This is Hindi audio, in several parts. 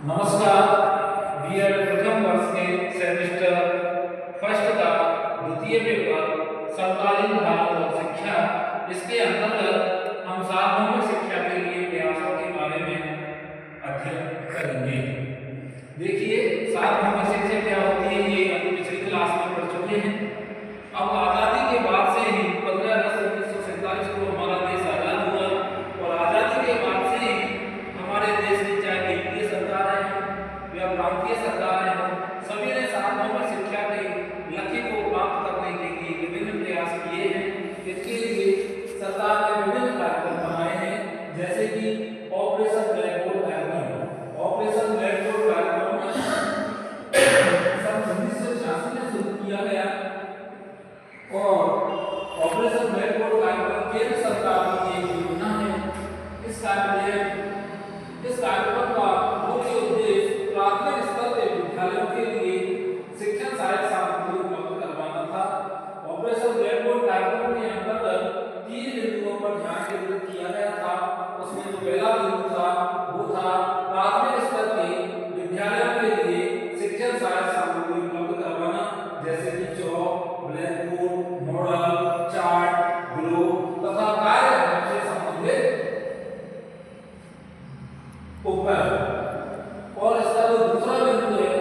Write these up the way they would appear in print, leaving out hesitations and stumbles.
नमस्कार। बीएड प्रथम वर्ष के सेमेस्टर फर्स्ट का द्वितीय पेपर समकालीन भारत और शिक्षा, इसके अंतर्गत हम सार्वभौमिक शिक्षा के लिए प्रयासों के बारे में अध्ययन करेंगे। देखिए, सार्वभौमिक शिक्षा क्या होती है ये हम पिछली क्लास में पढ़ चुके हैं। अब आज़ादी के बाद से ही 15 अगस्त 1947 को हमारा देश आज़ाद हुआ और आज़ादी के बाद से ही हमारे देश की चाहे केंद्रीय सरकारें हों या प्रांतीय सरकारें हों, सभी ने सार्वभौमिक शिक्षा के लक्ष्य को प्राप्त करने के लिए विभिन्न प्रयास किए हैं। इसके लिए सरकार ने विभिन्न कार्यक्रम बनाए हैं, जैसे कि ऑपरेशन ब्लैक बोर्ड कार्यक्रम। ऑपरेशन ब्लैक बोर्ड कार्यक्रम सन 1986 में शुरू किया गया और ऑपरेशन ब्लैक बोर्ड कार्यक्रम केंद्र सरकार की एक योजना है। इस कार्यक्रम का मुख्य उद्देश्य प्राथमिक स्तर के विद्यालयों के लिए शिक्षण सहायक सामग्री उपलब्ध करवाना था। ऑपरेशन ब्लैक बोर्ड कार्यक्रम के अंतर्गत 3 बिंदुओं पर ध्यान केंद्रित किया गया था। उसमें जो पहला बिंदु था वो था प्राथमिक स्तर के विद्यालयों के लिए शिक्षण सहायक सामग्री उपलब्ध करवाना, जैसे कि chalk, blackboard, model, chart, globe तथा कार्य से संबंधित उपकरण। और इसका जो दूसरा बिंदु है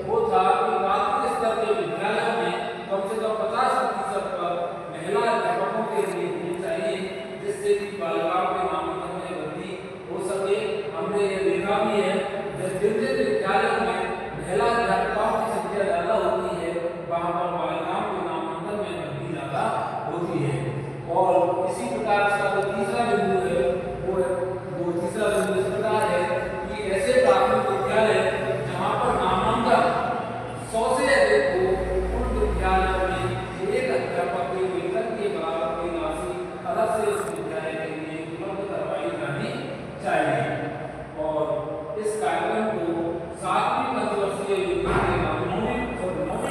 वो था कि प्राथमिक स्तर के विद्यालयों में कम से कम 50% पर महिला अध्यापकों के लिए होनी चाहिए, जिससे कि बालिकाओं के नामांकन में वृद्धि हो सके। हमने ये देखा भी है जिन जिन विद्यालयों में महिला अध्यापकों की संख्या ज्यादा होती है वहां पर बालिकाओं के नामांकन में वृद्धि ज्यादा होती है। और इसी प्रकार इसका जो तीसरा बिंदु है वो तीसरा बिंदु इस प्रकार है कि ऐसे प्राथमिक विद्यालय जहां पर नामांकन 100 से अधिक हो, उन विद्यालयों में एक अध्यापक के वेतन के बराबर कोई राशि अलग से उस विद्यालय के लिए उपलब्ध करवाई जानी चाहिए। और इस कार्यक्रम को 7वीं पंचवर्षीय योजना के नौवीं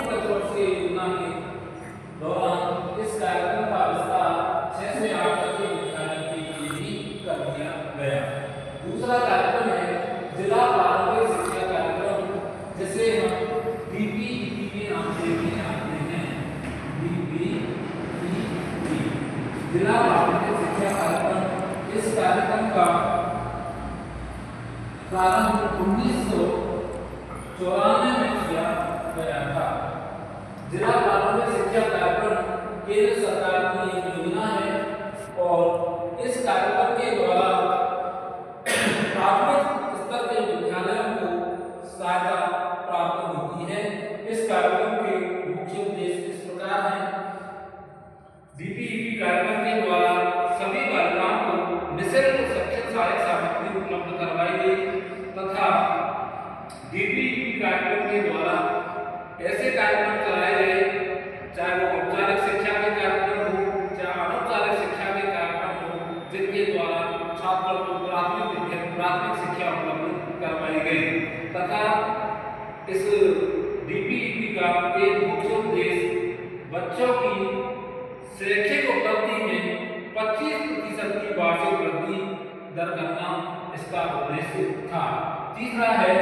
पंचवर्षीय योजना के दौरान इस कार्यक्रम का विस्तार 6 से 8 तक के विद्यालयों के लिए भी कर दिया गया। दूसरा कार्यक्रम है जिला प्रारंभिक शिक्षा कार्यक्रम, जिसे हम बीपीईपी के नाम से भी जानते हैं। बीपीईपी, जिला प्रारंभिक शिक्षा कार्यक्रम। इस कार्यक्रम का प्रारंभ 1994 में किया गया था। जिला प्रारंभिक शिक्षा कार्यक्रम केंद्र सरकार की एक योजना है और इस कार्यक्रम के द्वारा प्राथमिक स्तर के विद्यालयों को सहायता प्राप्त होती है। इस कार्यक्रम के मुख्य उद्देश्य इस प्रकार हैं। बीपीईपी कार्यक्रम के द्वारा सभी बालिकाओं को निःशुल्क शिक्षण सहायक सामग्री उपलब्ध करवाई गई तथा बीपीईपी कार्यक्रम के द्वारा ऐसे कार्यक्रम चलाए गए, चाहे वो औपचारिक शिक्षा के कार्यक्रम हो चाहे अनौपचारिक शिक्षा के कार्यक्रम हो, जिनके द्वारा छात्रों को प्राथमिक शिक्षा उपलब्ध करवाई गई तथा इस बीपीईपी का एक मुख्य उद्देश्य बच्चों की शैक्षिक उपलब्धि में 25% की वार्षिक वृद्धि दर करना इसका उद्देश्य था। तीसरा है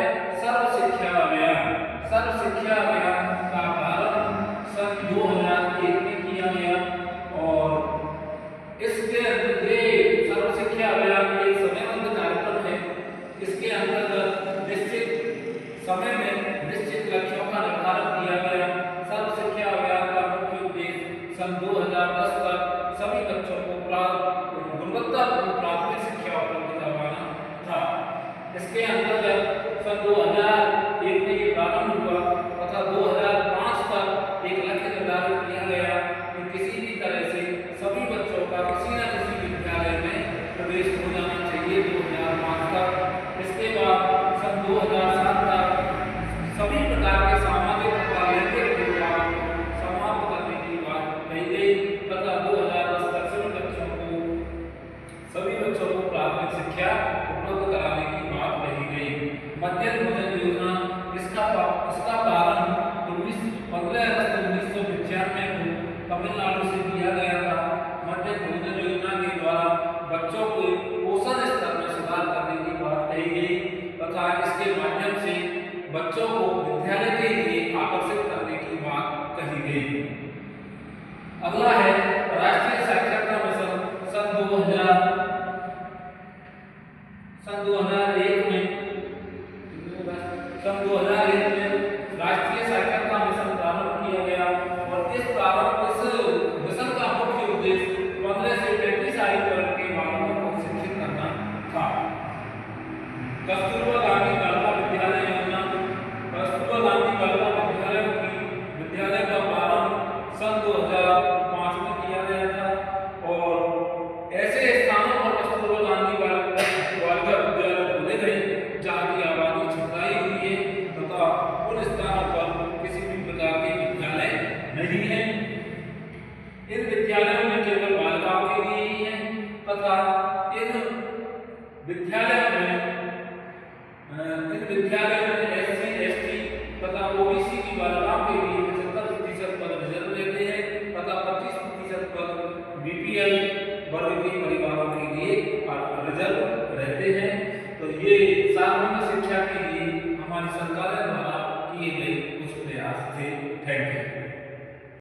सर्व शिक्षा अभियान। सर्व शिक्षा अभियान का प्रारंभ सन 2001 में किया गया और इसके अंतर्गत सर्व शिक्षा अभियान एक समयबद्ध कार्यक्रम है। इसके अंतर्गत निश्चित समय में निश्चित लक्ष्यों का निर्धारण किया गया। सर्व शिक्षा अभियान का मुख्य उद्देश्य सन 2010 तक सभी बच्चों को गुणवत्तापूर्ण प्राथमिक शिक्षा उपलब्ध करवाना था। इसके अंतर्गत सन 2001 में ये प्रारंभ हुआ तथा 2005 तक एक लक्ष्य निर्धारित किया गया कि किसी भी तरह से सभी बच्चों का किसी न किसी विद्यालय में प्रवेश हो जाना चाहिए 2005 तक। इसके बाद सन 2007 तक सभी प्रकार के सामाजिक तथा लैंगिक भेदभाव समाप्त करने की बात कही गई तथा 2010 तक सभी बच्चों को प्राथमिक शिक्षा उपलब्ध कराने की बात कही गई। मध्याह्न भोजन योजना, इसका प्रारंभ 15 अगस्त 1995 को तमिलनाडु से किया गया था। मध्याह्न भोजन योजना के द्वारा बच्चों को पोषण स्तर में सुधार करने की बात कही गई तथा इसके माध्यम से बच्चों को विद्यालय के लिए आकर्षित करने की बात कही गई। अगला है राष्ट्रीय साक्षरता मिशन सन 2001 में राष्ट्रीय साक्षरता मिशन प्रारंभ किया गया और इस मिशन का मुख्य उद्देश्य 15 से 35 आयु वर्ग के बालकों को शिक्षित करना था। कस्तूरबा गांधी बालिका विद्यालय योजना, कस्तूरबा गांधी बालिका विद्यालय का प्रारंभ सन 2005 में किया गया था और ऐसे स्थानों पर कस्तूरबा गांधी बालिका विद्यालय खोले गए जहाँ की आबादी छुपाई हुई है तथा उन स्थानों पर किसी भी प्रकार के विद्यालय नहीं है। इन विद्यालयों में केवल बालिकाओं के लिए ही है तथा इन विद्यालयों में SC, ST तथा OBC की बालिकाओं के लिए 75% पद रिजर्व रहते हैं तथा 25% पद BPL वर्ग के परिवारों के लिए रिजर्व रहते हैं। तो ये सार्वजनिक शिक्षा